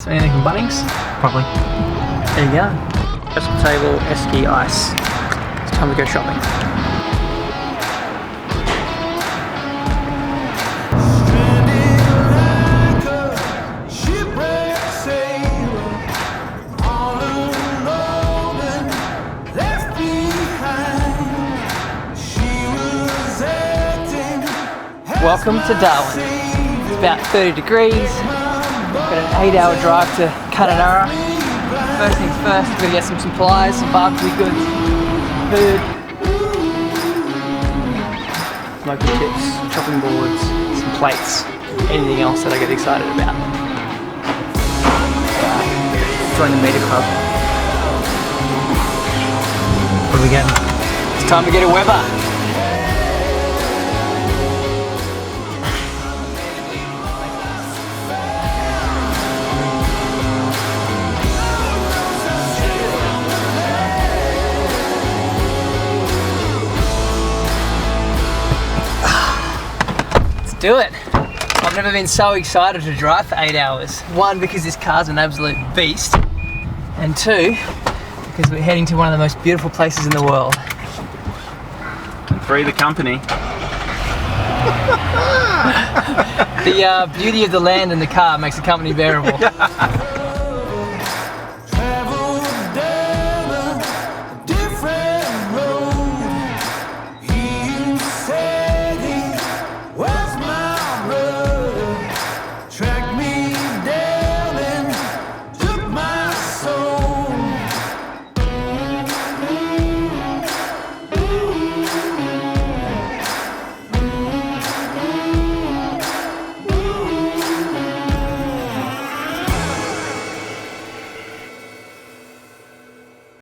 Anything from Bunnings? Probably. There you go. Special table, esky ice. It's time to go shopping. Welcome to Darwin. It's about 30 degrees. Got an 8-hour drive to Kununurra. First things first, we're gonna get some supplies, some barbecue goods, food, smoking chips, chopping boards, some plates, anything else that I get excited about. Join the meter club. What are we getting? It's time to get a Weber. Do it. I've never been so excited to drive for 8 hours. One, because this car's an absolute beast, and two, because we're heading to one of the most beautiful places in the world. Free the company. The beauty of the land and the car makes the company bearable.